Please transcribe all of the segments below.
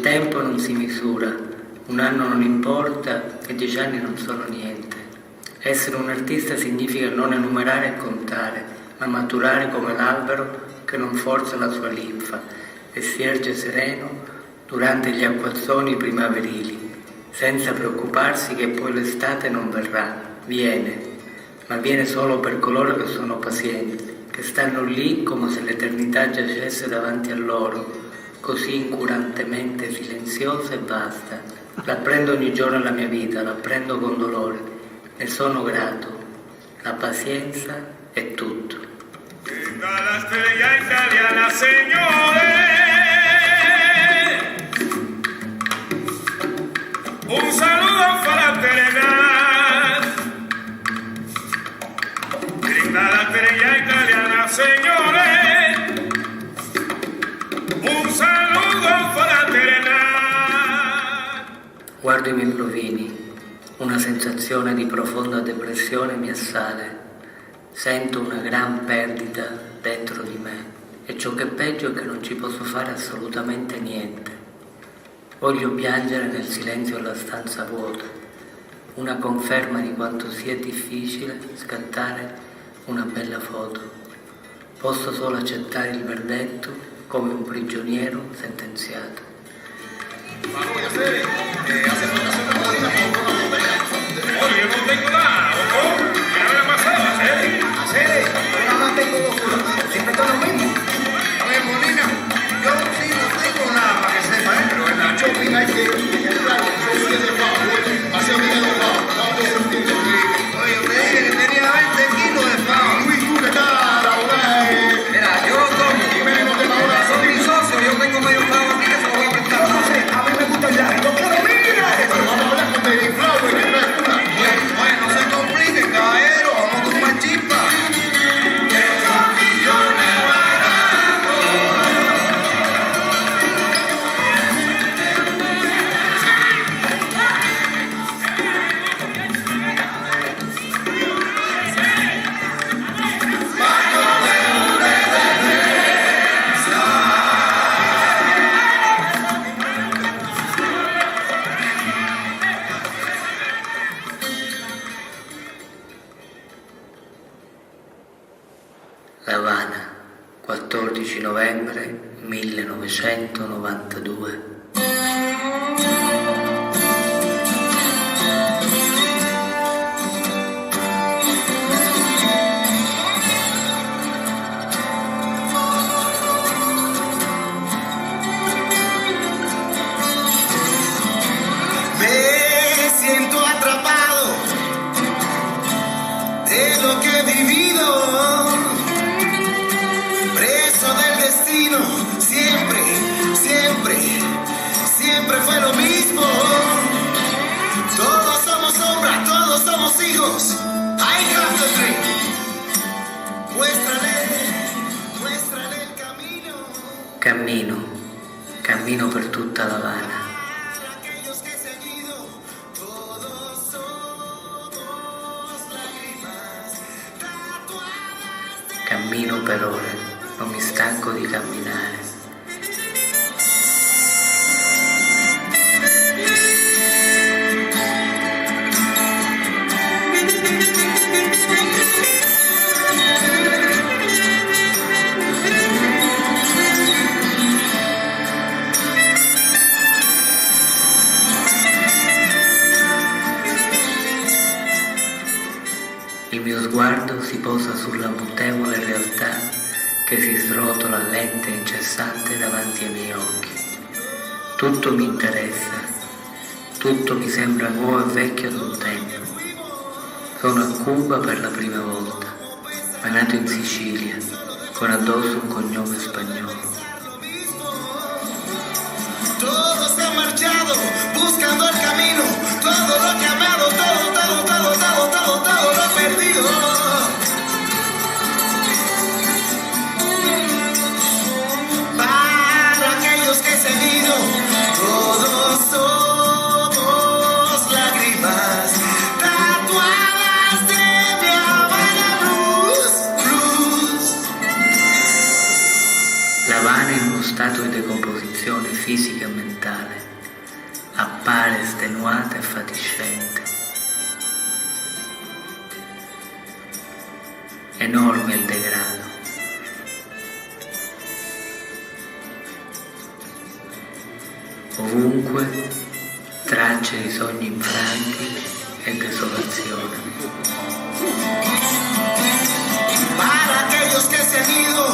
Il tempo non si misura, un anno non importa e 10 anni non sono niente. Essere un artista significa non enumerare e contare, ma maturare come l'albero che non forza la sua linfa e si erge sereno durante gli acquazzoni primaverili, senza preoccuparsi che poi l'estate non verrà, viene, ma viene solo per coloro che sono pazienti, che stanno lì come se l'eternità giacesse davanti a loro, così incurantemente silenziosa e vasta. L'apprendo ogni giorno nella mia vita, l'apprendo con dolore, ne sono grato. La pazienza è tutto. La estrella italiana, signore. Un saludo fraternal. Brinda la estrella italiana, signore. Un saludo fraternal. Guardo i miei provini, una sensazione di profonda depressione mi assale. Sento una gran perdita dentro di me e ciò che è peggio è che non ci posso fare assolutamente niente. Voglio piangere nel silenzio della stanza vuota, una conferma di quanto sia difficile scattare una bella foto. Posso solo accettare il verdetto come un prigioniero sentenziato. Ma lo voy a hacer, hace falta hacer una bolita con una botella. Oye, no tengo nada, ¿o? ¿Qué me ha pasado? Hacer, nada más tengo 2 euros. Siempre está lo mismo. A ver, Molina, yo sí no tengo nada para que sepa, pero en la shopping hay que entrar. Yo soy de Pau, hace amiga de Pau. Vamos a hacer un tiro aquí. Oye, usted dije que tenía 20 kilos de Pau. Luis, tú que estás laboral. Mira, yo como. Dime, no te pago la Soy mi socio, yo tengo medio Pau aquí que se lo voy a prestar. no sé, a mí me gusta el largo, pero mira. Pero vamos a hablar con Baby Flower, que trae una. Oye, no se complique, caballero, vamos con más chispa. La Habana, 14 novembre 1992. Me siento atrapado de lo que he vivido, preso del destino, siempre, siempre, siempre fue lo mismo. Todos somos sombra, todos somos hijos. I have the dream. Muéstrale el camino. Cammino per tutta La Habana. Aquellos que se han ido, todos somos lágrimas tatuadas de Cammino per ore, non mi stanco di camminare. Il mio sguardo si posa sulla mutevole realtà che si srotola lenta e incessante davanti ai miei occhi. Tutto mi interessa, tutto mi sembra nuovo e vecchio ad un tempo. Sono a Cuba per la prima volta, ma nato in Sicilia, con addosso un cognome spagnolo. Todos han marchado buscando el camino, todo lo que he amado, todo lo he perdido. Para aquellos que se han ido, todos somos lágrimas tatuadas de mi Habana blues. La Habana è in uno stato di decomposizione fisica e mentale. enorme il degrado. Ovunque tracce di sogni infranti e desolazione. Para aquellos que se han ido,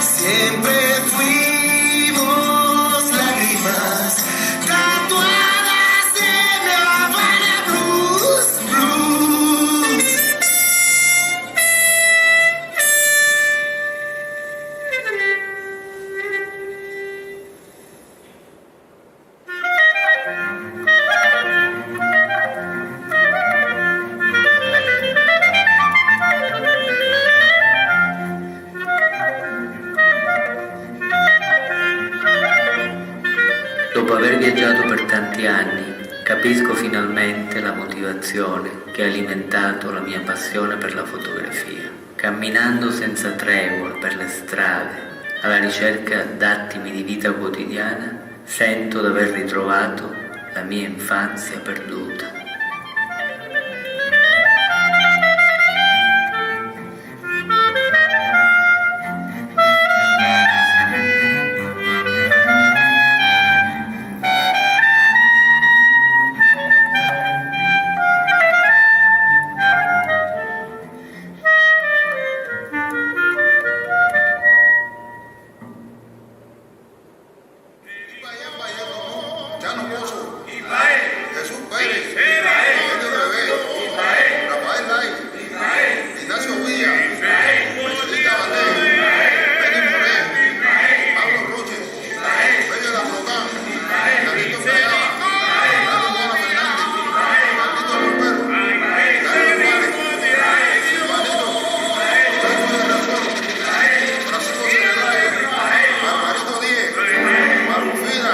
siempre fuimos lágrimas tatuadas de mi Habana blues, blues. Dopo aver viaggiato per tanti anni, capisco finalmente la motivazione che ha alimentato la mia passione per la fotografia. Camminando senza tregua per le strade, alla ricerca d'attimi di vita quotidiana, sento d'aver ritrovato la mia infanzia perduta. Ya no gozo. Jesús Pérez. Este bebé. Rafael Lai. Ignacio Villa. Marcelita Valdés. Benny Moré. Pablo Roche. Bello de la Flocán. Carlito Callaba. Carlos Mora Fernández. Carlito Romero. Carlos Juárez. Silvanito. Franco de Razón. Francisco Cerebrario. Margarito Díez. Marufina.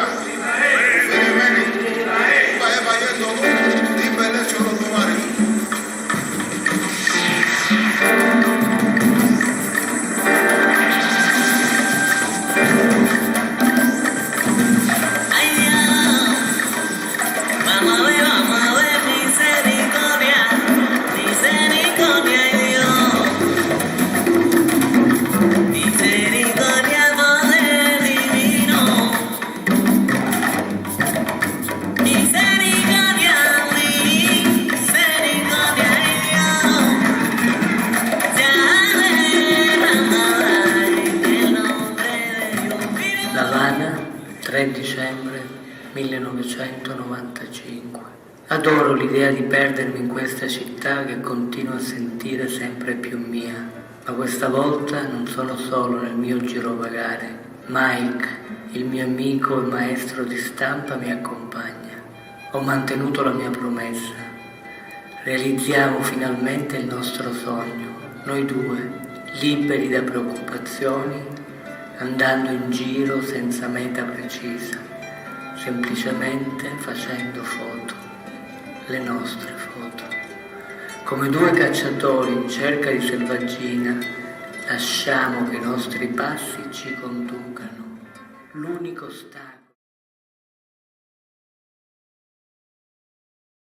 La Habana, 3 dicembre 1995. Adoro l'idea di perdermi in questa città che continuo a sentire sempre più mia, ma questa volta non sono solo nel mio girovagare. Mike, il mio amico e maestro di stampa, mi accompagna. Ho mantenuto la mia promessa. Realizziamo finalmente il nostro sogno, noi due, liberi da preoccupazioni, andando in giro senza meta precisa, semplicemente facendo foto, le nostre foto. Come due cacciatori in cerca di selvaggina, lasciamo che i nostri passi ci conducano. L'unico stato